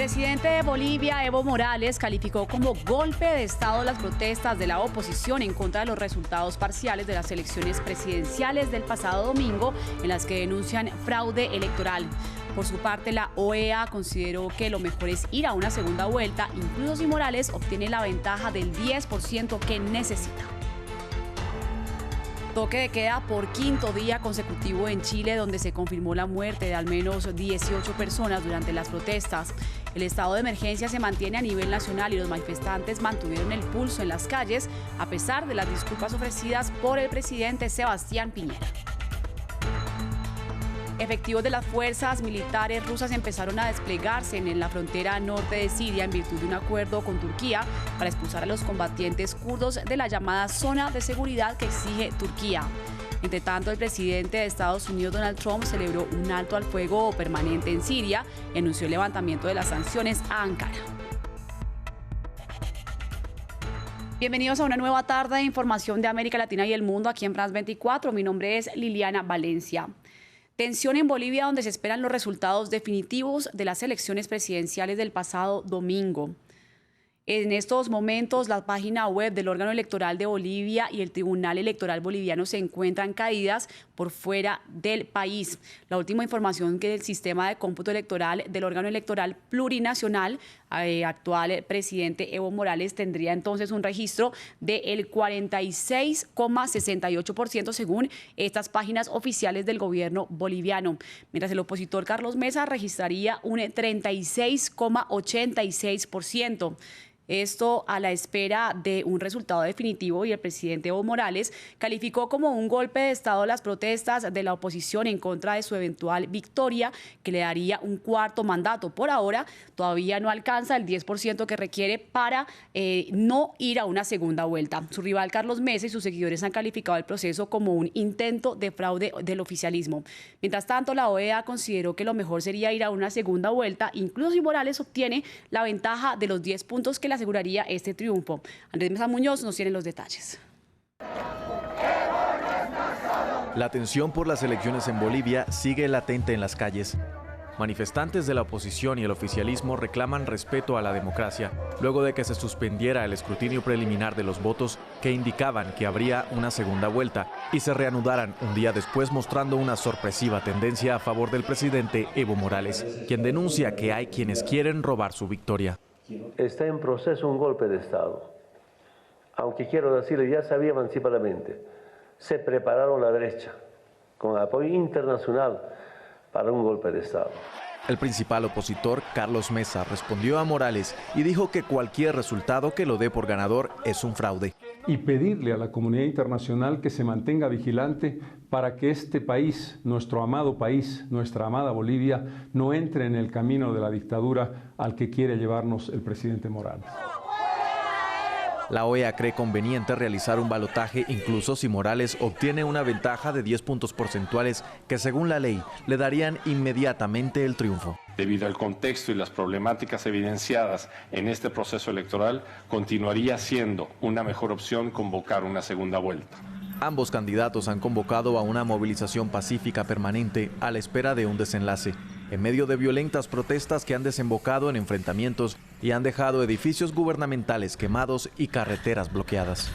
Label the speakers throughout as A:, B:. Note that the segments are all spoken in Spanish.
A: Presidente de Bolivia, Evo Morales, calificó como golpe de Estado las protestas de la oposición en contra de los resultados parciales de las elecciones presidenciales del pasado domingo, en las que denuncian fraude electoral. Por su parte, la OEA consideró que lo mejor es ir a una segunda vuelta, incluso si Morales obtiene la ventaja del 10% que necesita. Toque de queda por quinto día consecutivo en Chile, donde se confirmó la muerte de al menos 18 personas durante las protestas. El estado de emergencia se mantiene a nivel nacional y los manifestantes mantuvieron el pulso en las calles, a pesar de las disculpas ofrecidas por el presidente Sebastián Piñera. Efectivos de las fuerzas militares rusas empezaron a desplegarse en la frontera norte de Siria en virtud de un acuerdo con Turquía para expulsar a los combatientes kurdos de la llamada zona de seguridad que exige Turquía. Entre tanto, el presidente de Estados Unidos, Donald Trump, celebró un alto al fuego permanente en Siria y anunció el levantamiento de las sanciones a Ankara. Bienvenidos a una nueva tarde de información de América Latina y el mundo aquí en France 24. Mi nombre es Liliana Valencia. Tensión en Bolivia, donde se esperan los resultados definitivos de las elecciones presidenciales del pasado domingo. En estos momentos, la página web del órgano electoral de Bolivia y el Tribunal Electoral Boliviano se encuentran caídas por fuera del país. La última información que del sistema de cómputo electoral del órgano electoral plurinacional, actual presidente Evo Morales, tendría entonces un registro del 46,68% según estas páginas oficiales del gobierno boliviano, mientras el opositor Carlos Mesa registraría un 36,86%. Esto a la espera de un resultado definitivo, y el presidente Evo Morales calificó como un golpe de Estado las protestas de la oposición en contra de su eventual victoria, que le daría un cuarto mandato. Por ahora todavía no alcanza el 10% que requiere para no ir a una segunda vuelta. Su rival Carlos Mesa y sus seguidores han calificado el proceso como un intento de fraude del oficialismo. Mientras tanto, la OEA consideró que lo mejor sería ir a una segunda vuelta, incluso si Morales obtiene la ventaja de los 10 puntos que le aseguraría este triunfo. Andrés Mesa Muñoz nos tiene los detalles.
B: La tensión por las elecciones en Bolivia sigue latente en las calles. Manifestantes de la oposición y el oficialismo reclaman respeto a la democracia, luego de que se suspendiera el escrutinio preliminar de los votos que indicaban que habría una segunda vuelta y se reanudaran un día después, mostrando una sorpresiva tendencia a favor del presidente Evo Morales, quien denuncia que hay quienes quieren robar su victoria.
C: Está en proceso un golpe de Estado, aunque quiero decirle, ya sabía anticipadamente, se prepararon la derecha con apoyo internacional para un golpe de Estado.
B: El principal opositor, Carlos Mesa, respondió a Morales y dijo que cualquier resultado que lo dé por ganador es un fraude.
D: Y pedirle a la comunidad internacional que se mantenga vigilante para que este país, nuestro amado país, nuestra amada Bolivia, no entre en el camino de la dictadura al que quiere llevarnos el presidente Morales.
B: La OEA cree conveniente realizar un balotaje incluso si Morales obtiene una ventaja de 10 puntos porcentuales que, según la ley, le darían inmediatamente el triunfo.
E: Debido al contexto y las problemáticas evidenciadas en este proceso electoral, continuaría siendo una mejor opción convocar una segunda vuelta.
B: Ambos candidatos han convocado a una movilización pacífica permanente a la espera de un desenlace, en medio de violentas protestas que han desembocado en enfrentamientos y han dejado edificios gubernamentales quemados y carreteras bloqueadas.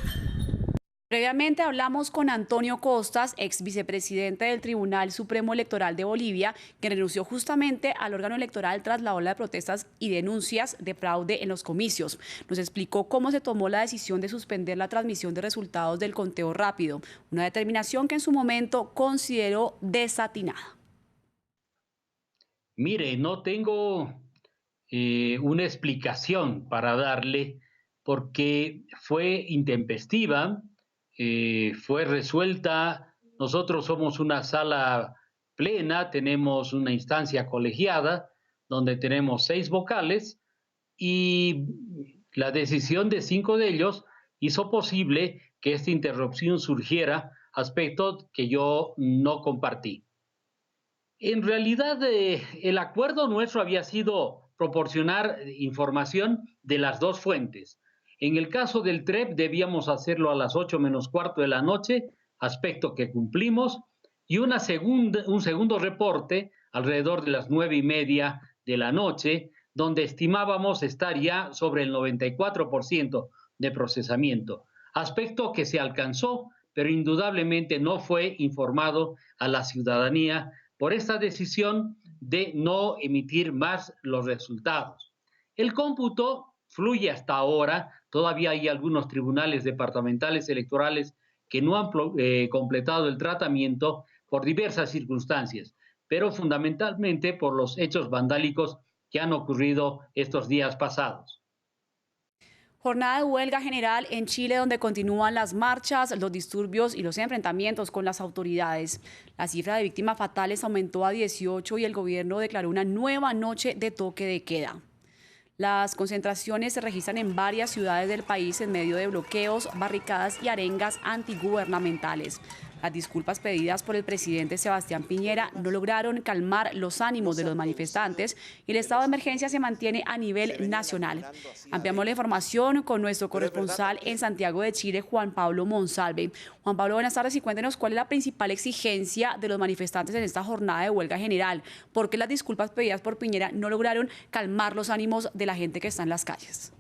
A: Previamente hablamos con Antonio Costas, ex vicepresidente del Tribunal Supremo Electoral de Bolivia, que renunció justamente al órgano electoral tras la ola de protestas y denuncias de fraude en los comicios. Nos explicó cómo se tomó la decisión de suspender la transmisión de resultados del conteo rápido, una determinación que en su momento consideró desatinada.
F: Mire, no tengo una explicación para darle, porque fue intempestiva. Fue resuelta. Nosotros somos una sala plena, tenemos una instancia colegiada donde tenemos 6 vocales y la decisión de 5 de ellos hizo posible que esta interrupción surgiera, aspecto que yo no compartí. En realidad, el acuerdo nuestro había sido proporcionar información de las 2 fuentes. En el caso del TREP debíamos hacerlo a las 8 menos cuarto de la noche, aspecto que cumplimos, y un segundo reporte alrededor de las 9:30 de la noche, donde estimábamos estar ya sobre el 94% de procesamiento, aspecto que se alcanzó, pero indudablemente no fue informado a la ciudadanía por esta decisión de no emitir más los resultados. El cómputo fluye hasta ahora, todavía hay algunos tribunales departamentales electorales que no han completado el tratamiento por diversas circunstancias, pero fundamentalmente por los hechos vandálicos que han ocurrido estos días pasados.
A: Jornada de huelga general en Chile donde continúan las marchas, los disturbios y los enfrentamientos con las autoridades. La cifra de víctimas fatales aumentó a 18 y el gobierno declaró una nueva noche de toque de queda. Las concentraciones se registran en varias ciudades del país en medio de bloqueos, barricadas y arengas antigubernamentales. Las disculpas pedidas por el presidente Sebastián Piñera no lograron calmar los ánimos de los manifestantes y el estado de emergencia se mantiene a nivel nacional. Ampliamos la información con nuestro corresponsal en Santiago de Chile, Juan Pablo Monsalve. Juan Pablo, buenas tardes y cuéntenos cuál es la principal exigencia de los manifestantes en esta jornada de huelga general. ¿Por qué las disculpas pedidas por Piñera no lograron calmar los ánimos de la gente que está en las calles?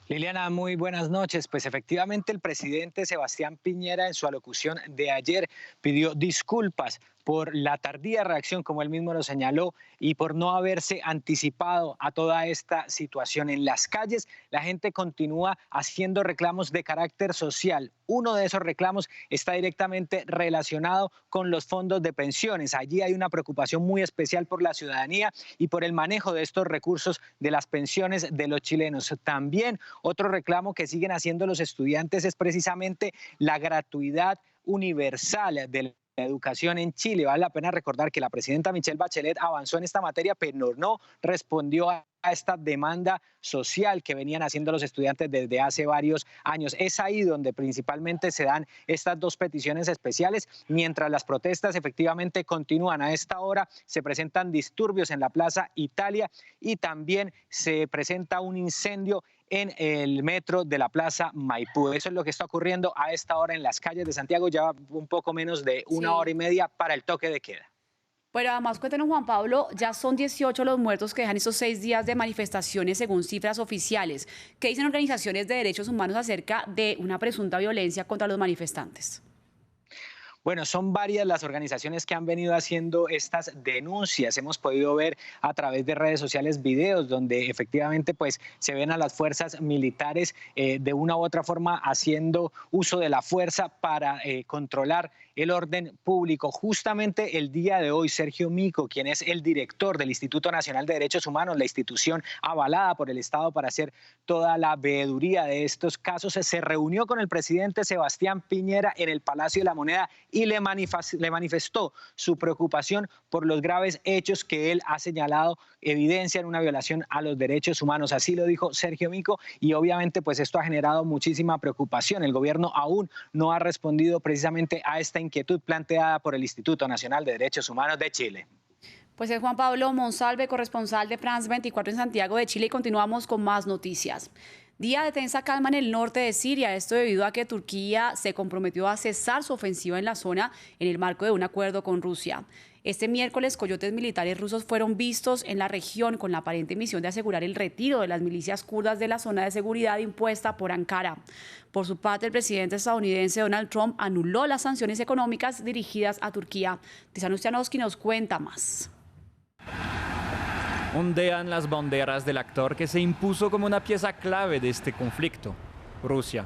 G: Liliana, muy buenas noches. Pues efectivamente el presidente Sebastián Piñera en su alocución de ayer pidió disculpas por la tardía reacción, como él mismo lo señaló, y por no haberse anticipado a toda esta situación. En las calles la gente continúa haciendo reclamos de carácter social. Uno de esos reclamos está directamente relacionado con los fondos de pensiones. Allí hay una preocupación muy especial por la ciudadanía y por el manejo de estos recursos de las pensiones de los chilenos. También otro reclamo que siguen haciendo los estudiantes es precisamente la gratuidad universal de la educación en Chile. Vale la pena recordar que la presidenta Michelle Bachelet avanzó en esta materia, pero no respondió a esta demanda social que venían haciendo los estudiantes desde hace varios años. Es ahí donde principalmente se dan estas dos peticiones especiales, mientras las protestas efectivamente continúan. A esta hora se presentan disturbios en la Plaza Italia y también se presenta un incendio en el metro de la Plaza Maipú. Eso es lo que está ocurriendo a esta hora en las calles de Santiago, ya un poco menos de una hora y media para el toque de queda.
A: Pero además, cuéntenos, Juan Pablo, ya son 18 los muertos que dejan estos 6 días de manifestaciones según cifras oficiales. ¿Qué dicen organizaciones de derechos humanos acerca de una presunta violencia contra los manifestantes?
G: Bueno, son varias las organizaciones que han venido haciendo estas denuncias. Hemos podido ver a través de redes sociales videos donde efectivamente pues se ven a las fuerzas militares de una u otra forma haciendo uso de la fuerza para controlar el orden público. Justamente el día de hoy, Sergio Mico, quien es el director del Instituto Nacional de Derechos Humanos, la institución avalada por el Estado para hacer toda la veeduría de estos casos, se reunió con el presidente Sebastián Piñera en el Palacio de la Moneda y le manifestó su preocupación por los graves hechos que él ha señalado evidencian una violación a los derechos humanos. Así lo dijo Sergio Mico y obviamente pues esto ha generado muchísima preocupación. El gobierno aún no ha respondido precisamente a esta inquietud planteada por el Instituto Nacional de Derechos Humanos de Chile.
A: Pues es Juan Pablo Monsalve, corresponsal de France 24 en Santiago de Chile, y continuamos con más noticias. Día de tensa calma en el norte de Siria, esto debido a que Turquía se comprometió a cesar su ofensiva en la zona en el marco de un acuerdo con Rusia. Este miércoles, coyotes militares rusos fueron vistos en la región con la aparente misión de asegurar el retiro de las milicias kurdas de la zona de seguridad impuesta por Ankara. Por su parte, el presidente estadounidense Donald Trump anuló las sanciones económicas dirigidas a Turquía. Tiziano Ustianowski nos cuenta más.
H: Ondean las banderas del actor que se impuso como una pieza clave de este conflicto, Rusia.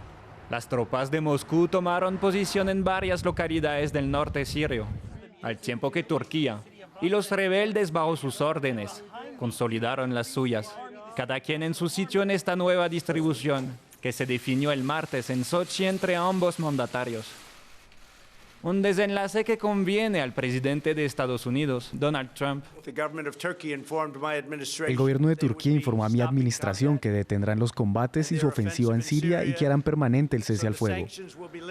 H: Las tropas de Moscú tomaron posición en varias localidades del norte sirio, al tiempo que Turquía y los rebeldes bajo sus órdenes consolidaron las suyas, cada quien en su sitio en esta nueva distribución que se definió el martes en Sochi entre ambos mandatarios. Un desenlace que conviene al presidente de Estados Unidos, Donald Trump.
I: El gobierno de Turquía informó a mi administración que detendrán los combates y su ofensiva en Siria y que harán permanente el cese al fuego.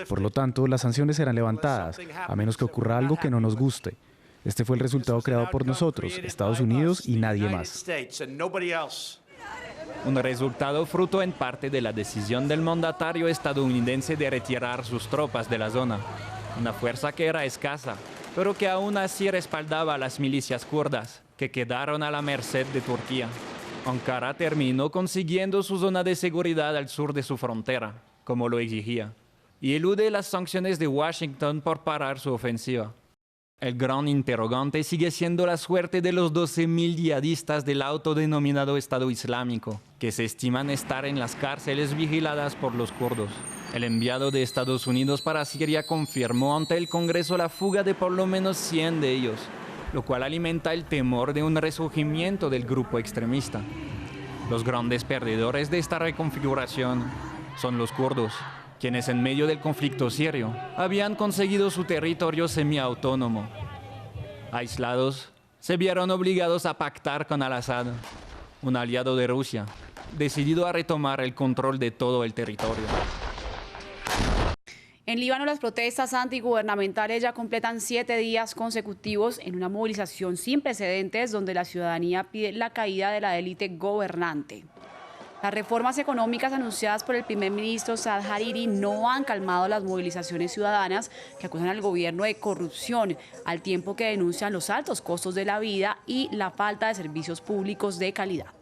I: Por lo tanto, las sanciones serán levantadas, a menos que ocurra algo que no nos guste. Este fue el resultado creado por nosotros, Estados Unidos y nadie más.
H: Un resultado fruto en parte de la decisión del mandatario estadounidense de retirar sus tropas de la zona. Una fuerza que era escasa, pero que aún así respaldaba a las milicias kurdas, que quedaron a la merced de Turquía. Ankara terminó consiguiendo su zona de seguridad al sur de su frontera, como lo exigía, y elude las sanciones de Washington por parar su ofensiva. El gran interrogante sigue siendo la suerte de los 12.000 yihadistas del autodenominado Estado Islámico, que se estiman estar en las cárceles vigiladas por los kurdos. El enviado de Estados Unidos para Siria confirmó ante el Congreso la fuga de por lo menos 100 de ellos, lo cual alimenta el temor de un resurgimiento del grupo extremista. Los grandes perdedores de esta reconfiguración son los kurdos, quienes en medio del conflicto sirio habían conseguido su territorio semiautónomo. Aislados, se vieron obligados a pactar con Al-Assad, un aliado de Rusia, decidido a retomar el control de todo el territorio.
A: En Líbano, las protestas antigubernamentales ya completan 7 días consecutivos en una movilización sin precedentes donde la ciudadanía pide la caída de la élite gobernante. Las reformas económicas anunciadas por el primer ministro Saad Hariri no han calmado las movilizaciones ciudadanas que acusan al gobierno de corrupción, al tiempo que denuncian los altos costos de la vida y la falta de servicios públicos de calidad.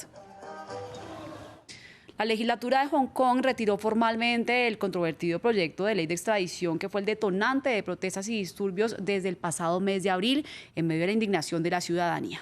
A: La legislatura de Hong Kong retiró formalmente el controvertido proyecto de ley de extradición que fue el detonante de protestas y disturbios desde el pasado mes de abril en medio de la indignación de la ciudadanía.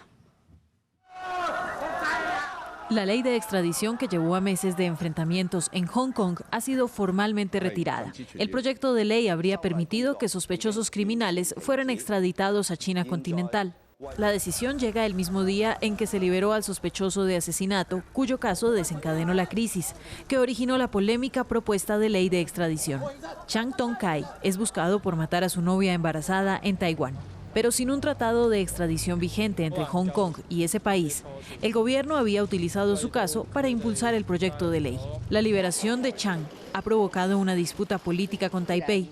J: La ley de extradición que llevó a meses de enfrentamientos en Hong Kong ha sido formalmente retirada. El proyecto de ley habría permitido que sospechosos criminales fueran extraditados a China continental. La decisión llega el mismo día en que se liberó al sospechoso de asesinato, cuyo caso desencadenó la crisis, que originó la polémica propuesta de ley de extradición. Chang Tong-kai es buscado por matar a su novia embarazada en Taiwán. Pero sin un tratado de extradición vigente entre Hong Kong y ese país, el gobierno había utilizado su caso para impulsar el proyecto de ley. La liberación de Chang ha provocado una disputa política con Taipei.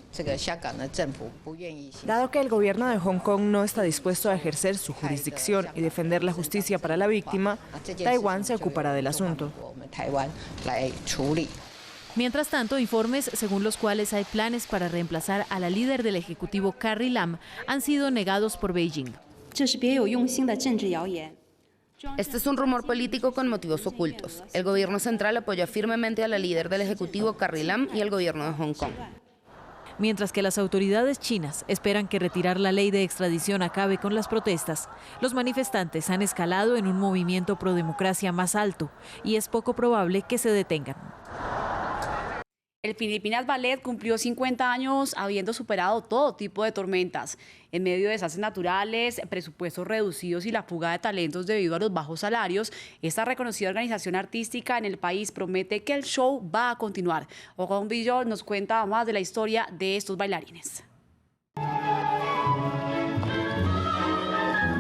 K: Dado que el gobierno de Hong Kong no está dispuesto a ejercer su jurisdicción y defender la justicia para la víctima, Taiwán se ocupará del asunto.
J: Mientras tanto, informes según los cuales hay planes para reemplazar a la líder del Ejecutivo Carrie Lam han sido negados por Beijing.
L: Este es un rumor político con motivos ocultos. El gobierno central apoya firmemente a la líder del Ejecutivo Carrie Lam y al gobierno de Hong Kong.
J: Mientras que las autoridades chinas esperan que retirar la ley de extradición acabe con las protestas, los manifestantes han escalado en un movimiento pro democracia más alto y es poco probable que se detengan.
A: El Filipinas Ballet cumplió 50 años habiendo superado todo tipo de tormentas. En medio de desastres naturales, presupuestos reducidos y la fuga de talentos debido a los bajos salarios, esta reconocida organización artística en el país promete que el show va a continuar. Juan Villor nos cuenta más de la historia de estos bailarines.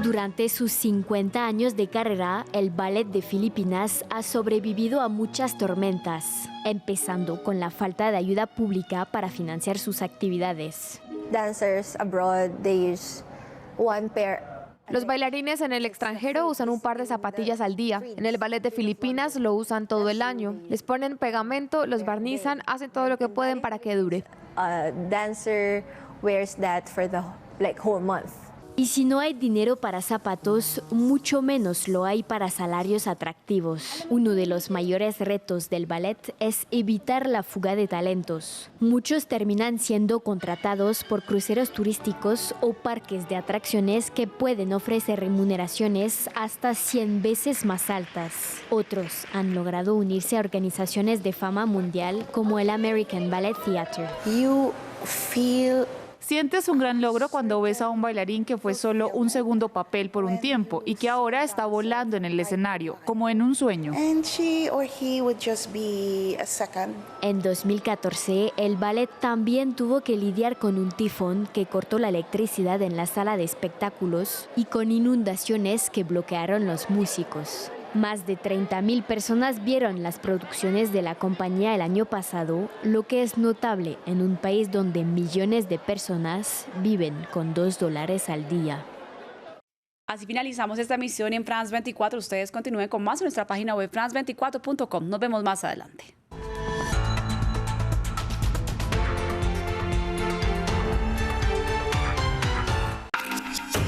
M: Durante sus 50 años de carrera, el ballet de Filipinas ha sobrevivido a muchas tormentas, empezando con la falta de ayuda pública para financiar sus actividades.
N: Los bailarines en el extranjero usan un par de zapatillas al día. En el ballet de Filipinas lo usan todo el año. Les ponen pegamento, los barnizan, hacen todo lo que pueden para que dure.
M: Y si no hay dinero para zapatos, mucho menos lo hay para salarios atractivos. Uno de los mayores retos del ballet es evitar la fuga de talentos. Muchos terminan siendo contratados por cruceros turísticos o parques de atracciones que pueden ofrecer remuneraciones hasta 100 veces más altas. Otros han logrado unirse a organizaciones de fama mundial como el American Ballet Theatre.
O: Sientes un gran logro cuando ves a un bailarín que fue solo un segundo papel por un tiempo y que ahora está volando en el escenario, como en un sueño.
M: En 2014, el ballet también tuvo que lidiar con un tifón que cortó la electricidad en la sala de espectáculos y con inundaciones que bloquearon los músicos. Más de 30,000 personas vieron las producciones de la compañía el año pasado, lo que es notable en un país donde millones de personas viven con $2 al día.
A: Así finalizamos esta emisión en France 24. Ustedes continúen con más en nuestra página web france24.com. Nos vemos más adelante.